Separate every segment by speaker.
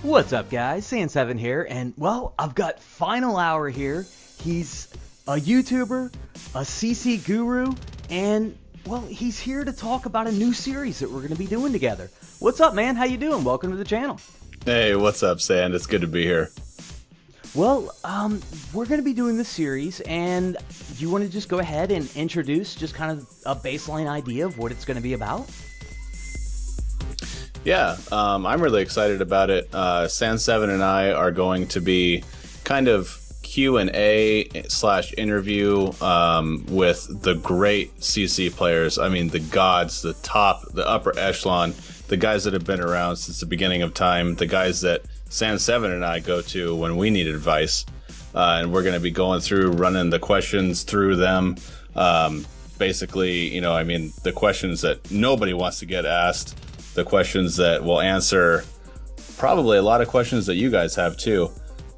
Speaker 1: What's up, guys? Sand7 here, and well, I've got Phinalhour here. He's a YouTuber, a CC guru, and well, he's here to talk about a new series that we're going to be doing together. What's up, man? How you doing? Welcome to the channel.
Speaker 2: Hey, what's up, Sand? It's good to be here.
Speaker 1: Well, we're going to be doing this series, and do you want to just go ahead and introduce just kind of a baseline idea of what it's going to be about?
Speaker 2: Yeah, I'm really excited about it. Sand7 and I are going to be kind of Q&A/interview with the great CC players. I mean, the gods, the upper echelon, the guys that have been around since the beginning of time, the guys that Sand7 and I go to when we need advice. And we're going to be going through, running the questions through them. Basically, you know, I mean, the questions that nobody wants to get asked, the questions that will answer probably a lot of questions that you guys have too.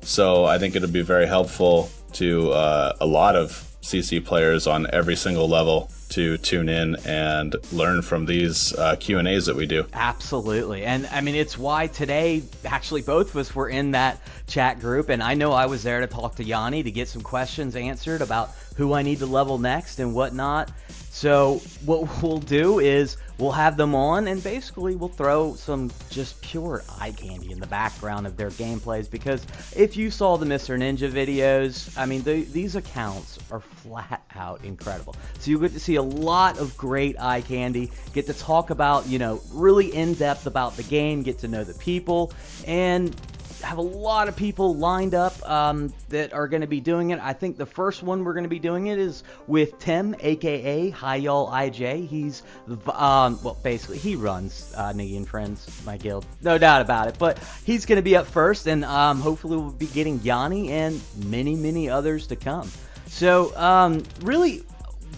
Speaker 2: So I think it'll be very helpful to a lot of CC players on every single level to tune in and learn from these Q&As that we do.
Speaker 1: Absolutely. And I mean, it's why today, actually, both of us were in that chat group. And I know I was there to talk to Yanni to get some questions answered about who I need to level next and whatnot. So what we'll do is we'll have them on, and basically we'll throw some just pure eye candy in the background of their gameplays, because if you saw the Mr. Ninja videos, I mean, these accounts are flat out incredible. So you get to see a lot of great eye candy, get to talk about, you know, really in-depth about the game, get to know the people, and have a lot of people lined up that are going to be doing it. I think the first one we're going to be doing it is with Tim, aka hiyallij. He's well, basically he runs niggyAndFriends, my guild, no doubt about it. But he's going to be up first, and hopefully we'll be getting Yanni and many others to come. So really,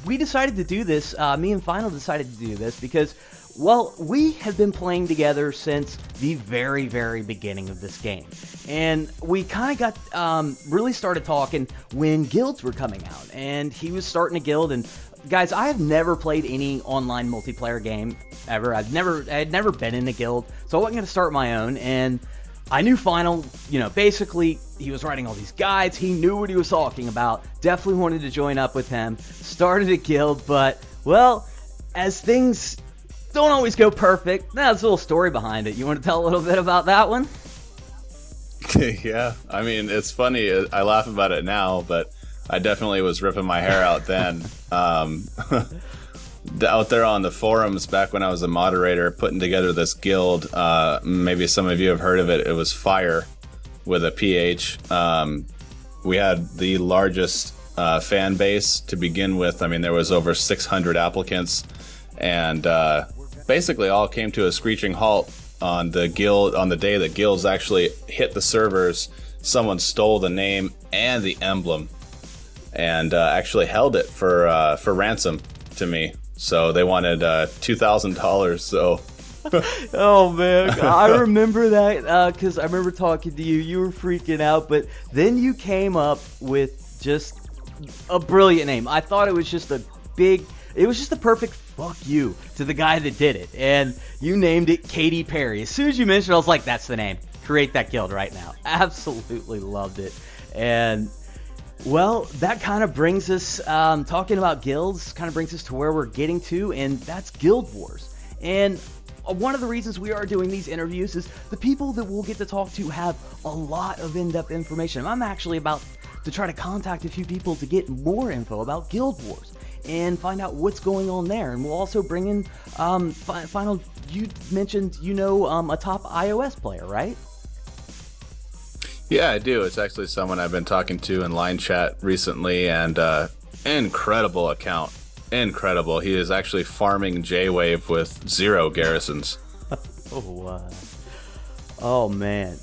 Speaker 1: we decided to do this. Me and Final decided to do this because, well, we have been playing together since the very beginning of this game. And we kind of got, really started talking when guilds were coming out. And he was starting a guild. And guys, I have never played any online multiplayer game ever. I had never been in a guild. So I wasn't going to start my own. And I knew Final, you know, basically he was writing all these guides. He knew what he was talking about. Definitely wanted to join up with him. Started a guild. But, well, as things don't always go perfect, there's a little story behind it. You want to tell a little bit about that one?
Speaker 2: Yeah, I mean, it's funny. I laugh about it now, but I definitely was ripping my hair out then. Out there on the forums back when I was a moderator, putting together this guild. Maybe some of you have heard of it. It was Fire with a PH. We had the largest fan base to begin with. I mean, there was over 600 applicants, and basically all came to a screeching halt on the day that guilds actually hit the servers. Someone stole the name and the emblem and actually held it for ransom to me. So they wanted $2,000. So
Speaker 1: oh man, I remember that because I remember talking to you. You were freaking out, but then you came up with just a brilliant name. I thought it was just the perfect fuck you to the guy that did it, and you named it Katy Perry. As soon as you mentioned it, I was like, that's the name. Create that guild right now. Absolutely loved it. And well, that kind of brings us, talking about guilds, kind of brings us to where we're getting to, and that's Guild Wars. And one of the reasons we are doing these interviews is the people that we'll get to talk to have a lot of in-depth information. I'm actually about to try to contact a few people to get more info about Guild Wars and find out what's going on there. And we'll also bring in, Final, you mentioned, you know, a top iOS player, right?
Speaker 2: yeah, I do. It's actually someone I've been talking to in line chat recently, and incredible account. Incredible. He is actually farming J-Wave with 0 garrisons.
Speaker 1: Oh man,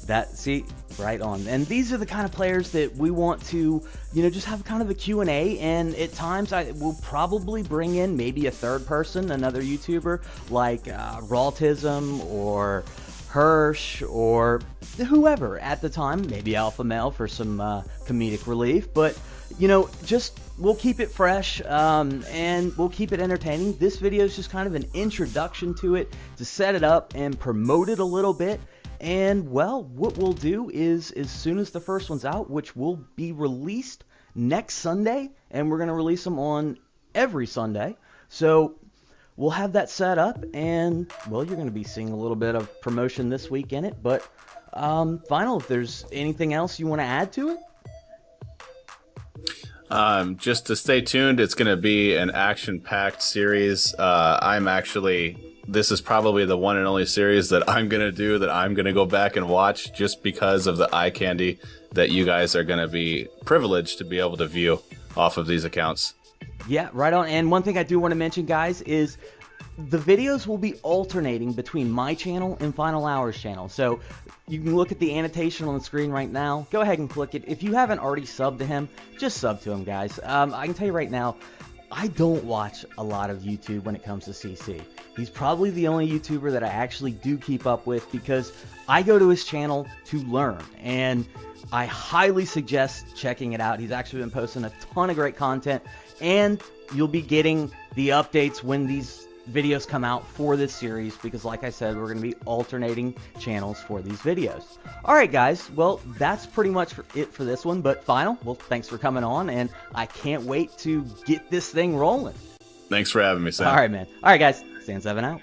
Speaker 1: right on. And these are the kind of players that we want to, you know, just have kind of a Q&A, and at times I will probably bring in maybe a third person, another YouTuber like Rawtism or Hirsch or whoever at the time, maybe Alpha Male for some comedic relief. But you know, just we'll keep it fresh, and we'll keep it entertaining. This video is just kind of an introduction to it, to set it up and promote it a little bit. And well, what we'll do is, as soon as the first one's out, which will be released next Sunday, and we're going to release them on every Sunday, so we'll have that set up, and well, you're going to be seeing a little bit of promotion this week in it. But Final, if there's anything else you want to add to it?
Speaker 2: Just to stay tuned, it's going to be an action-packed series. This is probably the one and only series that I'm going to do, that I'm going to go back and watch, just because of the eye candy that you guys are going to be privileged to be able to view off of these accounts.
Speaker 1: Yeah, right on. And one thing I do want to mention, guys, is the videos will be alternating between my channel and Phinalhour's channel. So you can look at the annotation on the screen right now. Go ahead and click it. If you haven't already subbed to him, just sub to him, guys. I can tell you right now, I don't watch a lot of YouTube when it comes to CC. He's probably the only YouTuber that I actually do keep up with, because I go to his channel to learn, and I highly suggest checking it out. He's actually been posting a ton of great content, and you'll be getting the updates when these videos come out for this series, because like I said, we're going to be alternating channels for these videos. Alright guys, well, that's pretty much it for this one. But Final, well, thanks for coming on, and I can't wait to get this thing rolling.
Speaker 2: Thanks for having me, Sam.
Speaker 1: Alright, man. Alright guys, Stan7 out.